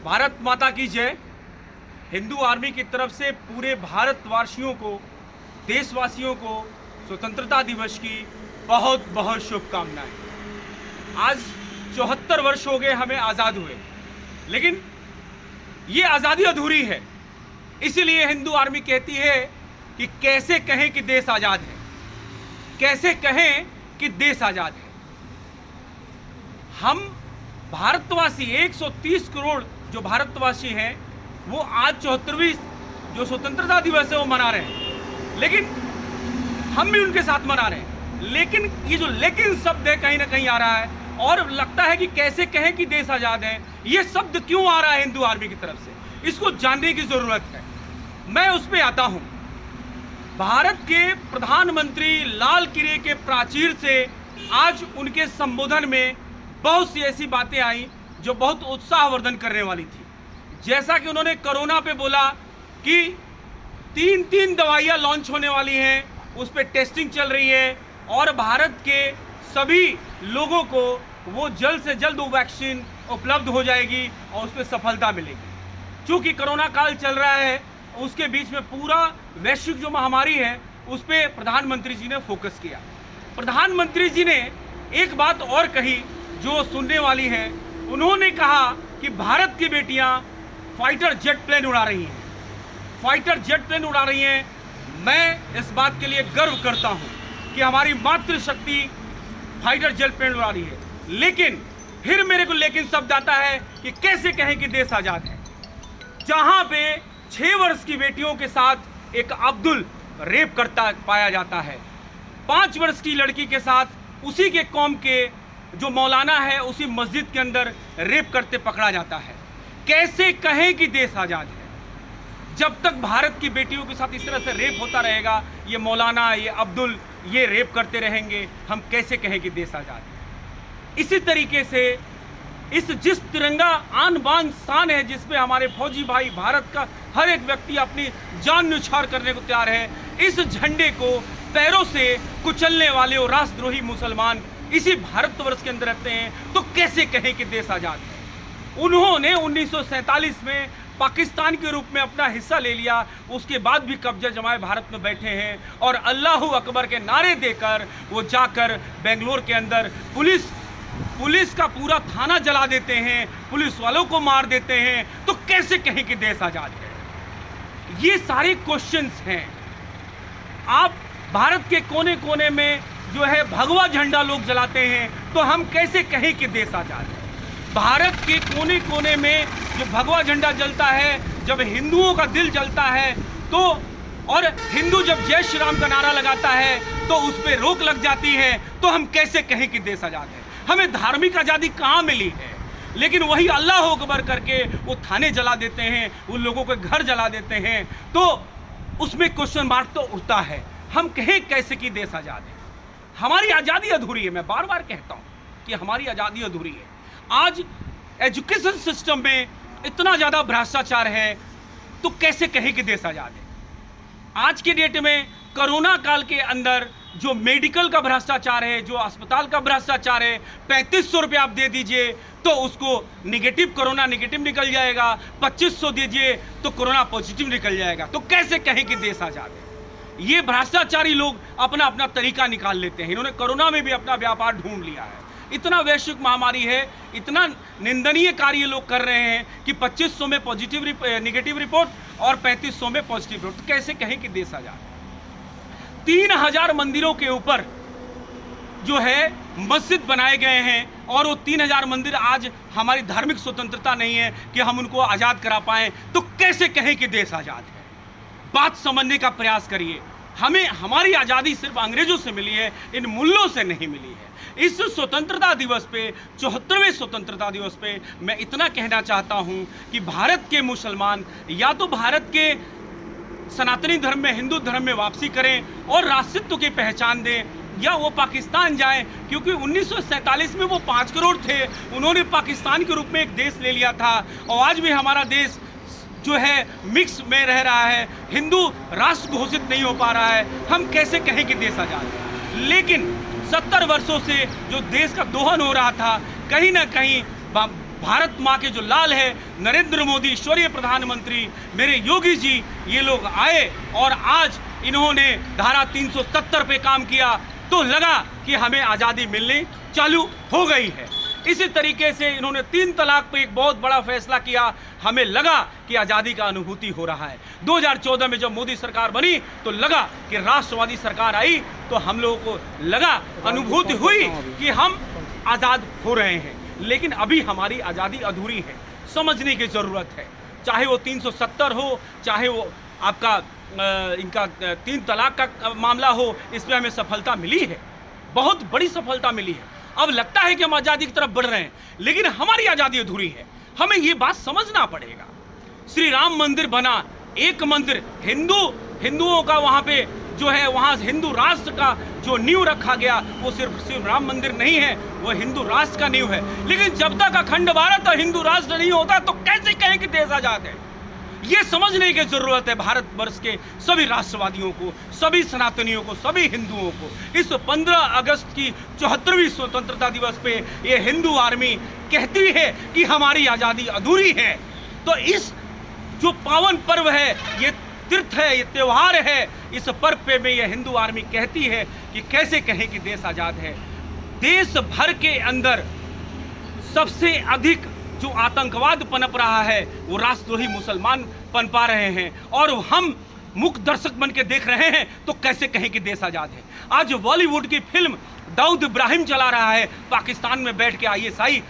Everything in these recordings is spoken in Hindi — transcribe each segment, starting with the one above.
भारत माता की जय। हिंदू आर्मी की तरफ से पूरे भारतवासियों को, देशवासियों को स्वतंत्रता दिवस की बहुत बहुत शुभकामनाएं। आज 74 वर्ष हो गए हमें आज़ाद हुए, लेकिन ये आज़ादी अधूरी है। इसीलिए हिंदू आर्मी कहती है कि कैसे कहें कि देश आज़ाद है, कैसे कहें कि देश आज़ाद है। हम भारतवासी 130 करोड़ जो भारतवासी हैं वो आज 74वीं जो स्वतंत्रता दिवस है वो मना रहे हैं, लेकिन हम भी उनके साथ मना रहे हैं। लेकिन ये जो लेकिन शब्द है कहीं ना कहीं आ रहा है और लगता है कि कैसे कहें कि देश आज़ाद है। ये शब्द क्यों आ रहा है हिंदू आर्मी की तरफ से, इसको जानने की ज़रूरत है। मैं उस पर आता हूँ। भारत के प्रधानमंत्री लाल किले के प्राचीर से आज उनके संबोधन में बहुत सी ऐसी बातें आई जो बहुत उत्साहवर्धन करने वाली थी। जैसा कि उन्होंने कोरोना पे बोला कि 3 दवाइयाँ लॉन्च होने वाली हैं, उस पर टेस्टिंग चल रही है और भारत के सभी लोगों को वो जल्द से जल्द वो वैक्सीन उपलब्ध हो जाएगी और उस पर सफलता मिलेगी। चूँकि कोरोना काल चल रहा है, उसके बीच में पूरा वैश्विक जो महामारी है उस पर प्रधानमंत्री जी ने फोकस किया। प्रधानमंत्री जी ने एक बात और कही जो सुनने वाली है। उन्होंने कहा कि भारत की बेटियां फाइटर जेट प्लेन उड़ा रही हैं, फाइटर जेट प्लेन उड़ा रही हैं। मैं इस बात के लिए गर्व करता हूं कि हमारी मातृशक्ति फाइटर जेट प्लेन उड़ा रही है। लेकिन फिर मेरे को लेकिन शब्द आता है कि कैसे कहें कि देश आज़ाद है, जहां पे 6 वर्ष की बेटियों के साथ एक अब्दुल रेप करता पाया जाता है, 5 वर्ष की लड़की के साथ उसी के कौम के जो मौलाना है उसी मस्जिद के अंदर रेप करते पकड़ा जाता है। कैसे कहें कि देश आज़ाद है जब तक भारत की बेटियों के साथ इस तरह से रेप होता रहेगा, ये मौलाना, ये अब्दुल, ये रेप करते रहेंगे, हम कैसे कहें कि देश आज़ाद है। इसी तरीके से जिस तिरंगा आन बान शान है, जिसमें हमारे फौजी भाई भारत का हर एक व्यक्ति अपनी जान न्यौछावर करने को तैयार है, इस झंडे को पैरों से कुचलने वाले और राष्ट्रद्रोही मुसलमान इसी भारतवर्ष के अंदर रहते हैं, तो कैसे कहें कि देश आज़ाद है। उन्होंने 1947 में पाकिस्तान के रूप में अपना हिस्सा ले लिया, उसके बाद भी कब्जा जमाए भारत में बैठे हैं और अल्लाहू अकबर के नारे देकर वो जाकर बेंगलोर के अंदर पुलिस का पूरा थाना जला देते हैं, पुलिस वालों को मार देते हैं। तो कैसे कहें कि देश आज़ाद है। ये सारे क्वेश्चंस हैं। आप भारत के कोने कोने में जो है भगवा झंडा लोग जलाते हैं, तो हम कैसे कहें कि देश आज़ाद है। भारत के कोने कोने में जो भगवा झंडा जलता है, जब हिंदुओं का दिल जलता है तो, और हिंदू जब जय श्री राम का नारा लगाता है तो उस पर रोक लग जाती है, तो हम कैसे कहें कि देश आज़ाद है। हमें धार्मिक आज़ादी कहाँ मिली है, लेकिन वही अल्लाह अकबर करके वो थाने जला देते हैं, उन लोगों के घर जला देते हैं, तो उसमें क्वेश्चन मार्क तो उठता है। हम कहें कैसे कि देश आज़ाद है। हमारी आज़ादी अधूरी है। मैं बार बार कहता हूँ कि हमारी आज़ादी अधूरी है। आज एजुकेशन सिस्टम में इतना ज़्यादा भ्रष्टाचार है, तो कैसे कहें कि देश आज़ाद है। आज के डेट में कोरोना काल के अंदर जो मेडिकल का भ्रष्टाचार है, जो अस्पताल का भ्रष्टाचार है, 3500 रुपये आप दे दीजिए तो उसको निगेटिव, कोरोना निगेटिव निकल जाएगा, 2500 दीजिए तो कोरोना पॉजिटिव निकल जाएगा। तो कैसे कहें कि देश आज़ाद है। ये भ्रष्टाचारी लोग अपना अपना तरीका निकाल लेते हैं। इन्होंने कोरोना में भी अपना व्यापार ढूंढ लिया है। इतना वैश्विक महामारी है, इतना निंदनीय कार्य लोग कर रहे हैं कि 2500 में निगेटिव रिपोर्ट और 3500 में पॉजिटिव रिपोर्ट। तो कैसे कहें कि देश आज़ाद है। 3000 मंदिरों के ऊपर जो है मस्जिद बनाए गए हैं और वो 3000 मंदिर आज हमारी धार्मिक स्वतंत्रता नहीं है कि हम उनको आज़ाद करा पाएं, तो कैसे कहें कि देश आज़ाद है। बात समझने का प्रयास करिए। हमें हमारी आज़ादी सिर्फ अंग्रेजों से मिली है, इन मूल्यों से नहीं मिली है। इस स्वतंत्रता दिवस पे, 74वें स्वतंत्रता दिवस पे मैं इतना कहना चाहता हूं कि भारत के मुसलमान या तो भारत के सनातनी धर्म में, हिंदू धर्म में वापसी करें और राष्ट्रत्व की पहचान दें, या वो पाकिस्तान जाएं, क्योंकि 1947 में वो 5 करोड़ थे, उन्होंने पाकिस्तान के रूप में एक देश ले लिया था और आज भी हमारा देश जो है मिक्स में रह रहा है, हिंदू राष्ट्र घोषित नहीं हो पा रहा है। हम कैसे कहें कि देश आज़ाद है। लेकिन 70 वर्षों से जो देश का दोहन हो रहा था, कहीं ना कहीं भारत माँ के जो लाल है नरेंद्र मोदी, ईश्वरीय प्रधानमंत्री मेरे योगी जी, ये लोग आए और आज इन्होंने धारा 370 पे काम किया तो लगा कि हमें आज़ादी मिलनी चालू हो गई है। इसी तरीके से इन्होंने 3 तलाक पे एक बहुत बड़ा फैसला किया, हमें लगा कि आज़ादी का अनुभूति हो रहा है। 2014 में जब मोदी सरकार बनी तो लगा कि राष्ट्रवादी सरकार आई तो हम लोगों को लगा, अनुभूति हुई कि हम आज़ाद हो रहे हैं। लेकिन अभी हमारी आज़ादी अधूरी है, समझने की ज़रूरत है। चाहे वो 370 हो, चाहे वो आपका इनका 3 तलाक का मामला हो, इसमें हमें सफलता मिली है, बहुत बड़ी सफलता मिली है। अब लगता है कि हम आज़ादी की तरफ बढ़ रहे हैं, लेकिन हमारी आज़ादी अधूरी है। हमें ये बात समझना पड़ेगा। श्री राम मंदिर बना, एक मंदिर, हिंदुओं का वहाँ पे जो है, वहाँ हिंदू राष्ट्र का जो नींव रखा गया वो सिर्फ राम मंदिर नहीं है, वो हिंदू राष्ट्र का नींव है। लेकिन जब तक अखंड भारत और हिंदू राष्ट्र नहीं होता तो कैसे कहें कि देश आजाद है? ये समझने की जरूरत है भारतवर्ष के सभी राष्ट्रवादियों को, सभी सनातनियों को, सभी हिंदुओं को। इस 15 अगस्त की 74वीं स्वतंत्रता दिवस पे ये हिंदू आर्मी कहती है कि हमारी आज़ादी अधूरी है। तो इस जो पावन पर्व है, ये तीर्थ है, ये त्योहार है, इस पर्व पे में ये हिंदू आर्मी कहती है कि कैसे कहें कि देश आज़ाद है। देश भर के अंदर सबसे अधिक जो आतंकवाद पनप रहा है वो राष्ट्रद्रोही मुसलमान पनपा रहे हैं और हम मुख दर्शक बन के देख रहे हैं, तो कैसे कहें कि देश आज़ाद है। आज बॉलीवुड की फिल्म दाऊद इब्राहिम चला रहा है, पाकिस्तान में बैठ के ISI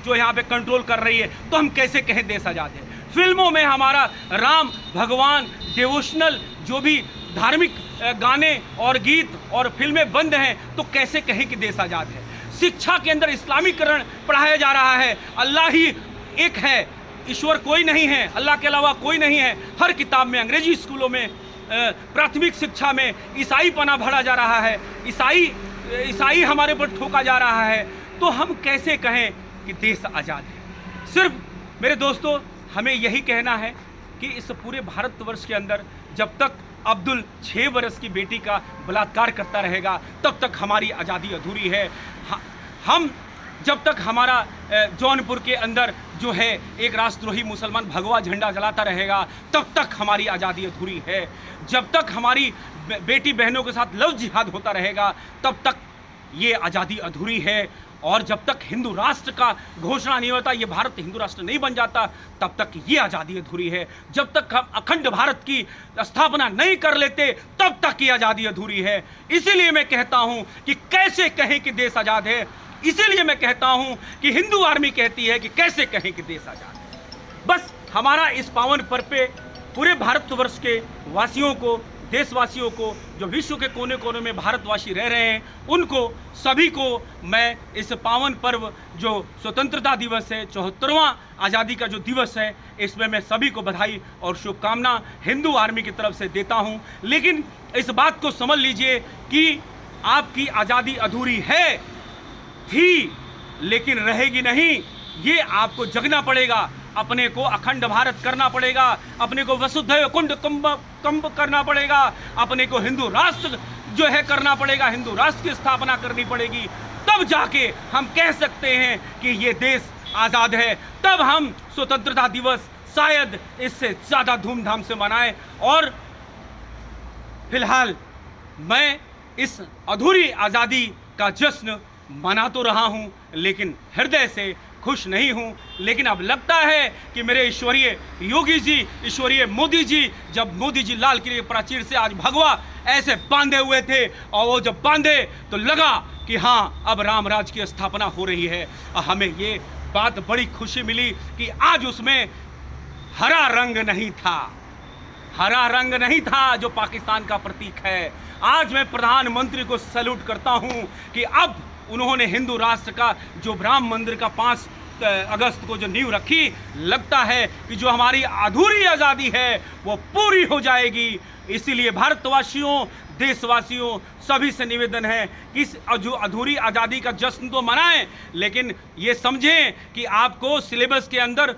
जो यहाँ पे कंट्रोल कर रही है, तो हम कैसे कहें देश आज़ाद है। फिल्मों में हमारा राम भगवान डिवोशनल जो भी धार्मिक गाने और गीत और फिल्में बंद हैं, तो कैसे कहें कि देश आज़ाद है। शिक्षा के अंदर इस्लामीकरण पढ़ाया जा रहा है, अल्लाह ही एक है, ईश्वर कोई नहीं है, अल्लाह के अलावा कोई नहीं है। हर किताब में, अंग्रेजी स्कूलों में, प्राथमिक शिक्षा में ईसाई पना भरा जा रहा है, ईसाई हमारे पर ठोका जा रहा है। तो हम कैसे कहें कि देश आज़ाद है। सिर्फ मेरे दोस्तों हमें यही कहना है कि इस पूरे भारतवर्ष के अंदर जब तक अब्दुल 6 वर्ष की बेटी का बलात्कार करता रहेगा तब तक हमारी आज़ादी अधूरी है। हम जब तक हमारा जौनपुर के अंदर जो है एक राष्ट्रद्रोही मुसलमान भगवा झंडा जलाता रहेगा तब तक हमारी आज़ादी अधूरी है। जब तक हमारी बेटी बहनों के साथ लव जिहाद होता रहेगा तब तक ये आज़ादी अधूरी है। और जब तक हिंदू राष्ट्र का घोषणा नहीं होता, ये भारत हिंदू राष्ट्र नहीं बन जाता, तब तक ये आज़ादी अधूरी है। जब तक हम अखंड भारत की स्थापना नहीं कर लेते तब तक ये आज़ादी अधूरी है। इसीलिए मैं कहता हूँ कि कैसे कहें कि देश आज़ाद है। इसीलिए मैं कहता हूँ कि हिंदू आर्मी कहती है कि कैसे कहें कि देश आज़ाद है। बस हमारा इस पावन पर्व पे पूरे भारतवर्ष के वासियों को, देशवासियों को, जो विश्व के कोने कोने में भारतवासी रह रहे हैं, उनको सभी को मैं इस पावन पर्व जो स्वतंत्रता दिवस है, 74वां आज़ादी का जो दिवस है, इसमें मैं सभी को बधाई और शुभकामना हिंदू आर्मी की तरफ से देता हूं। लेकिन इस बात को समझ लीजिए कि आपकी आज़ादी अधूरी है, थी, लेकिन रहेगी नहीं। ये आपको जगना पड़ेगा, अपने को अखंड भारत करना पड़ेगा, अपने को वसुधैव कुटुंबकम करना पड़ेगा, अपने को हिंदू राष्ट्र जो है करना पड़ेगा, हिंदू राष्ट्र की स्थापना करनी पड़ेगी। तब जाके हम कह सकते हैं कि ये देश आज़ाद है। तब हम स्वतंत्रता दिवस शायद इससे ज़्यादा धूमधाम से मनाएं। और फिलहाल मैं इस अधूरी आज़ादी का जश्न मना तो रहा हूं, लेकिन हृदय से खुश नहीं हूं। लेकिन अब लगता है कि मेरे ईश्वरीय योगी जी, ईश्वरीय मोदी जी, जब मोदी जी लाल किले प्राचीर से आज भगवा ऐसे बांधे हुए थे और वो जब बांधे तो लगा कि हाँ अब राम राज की स्थापना हो रही है। हमें ये बात बड़ी खुशी मिली कि आज उसमें हरा रंग नहीं था, हरा रंग नहीं था जो पाकिस्तान का प्रतीक है। आज मैं प्रधानमंत्री को सैल्यूट करता हूं कि अब उन्होंने हिंदू राष्ट्र का जो राम मंदिर का 5 अगस्त को जो नींव रखी, लगता है कि जो हमारी अधूरी आज़ादी है वो पूरी हो जाएगी। इसीलिए भारतवासियों, देशवासियों सभी से निवेदन है कि इस जो अधूरी आज़ादी का जश्न तो मनाएं, लेकिन ये समझें कि आपको सिलेबस के अंदर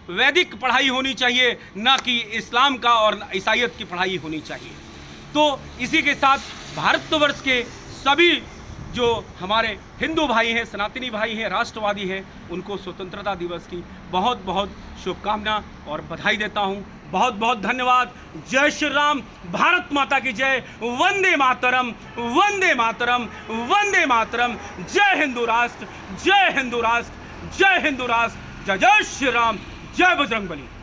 वैदिक पढ़ाई होनी चाहिए, ना कि इस्लाम का और ईसाईयत की पढ़ाई होनी चाहिए। तो इसी के साथ भारतवर्ष के सभी जो हमारे हिंदू भाई हैं, सनातनी भाई हैं, राष्ट्रवादी हैं, उनको स्वतंत्रता दिवस की बहुत बहुत शुभकामना और बधाई देता हूं। बहुत बहुत धन्यवाद। जय श्री राम, भारत माता की जय, वंदे मातरम, वंदे मातरम, वंदे मातरम। जय हिंदू राष्ट्र, जय हिंदू राष्ट्र, जय हिंदू राष्ट्र, जय जय श्री राम, जय बजरंगबली।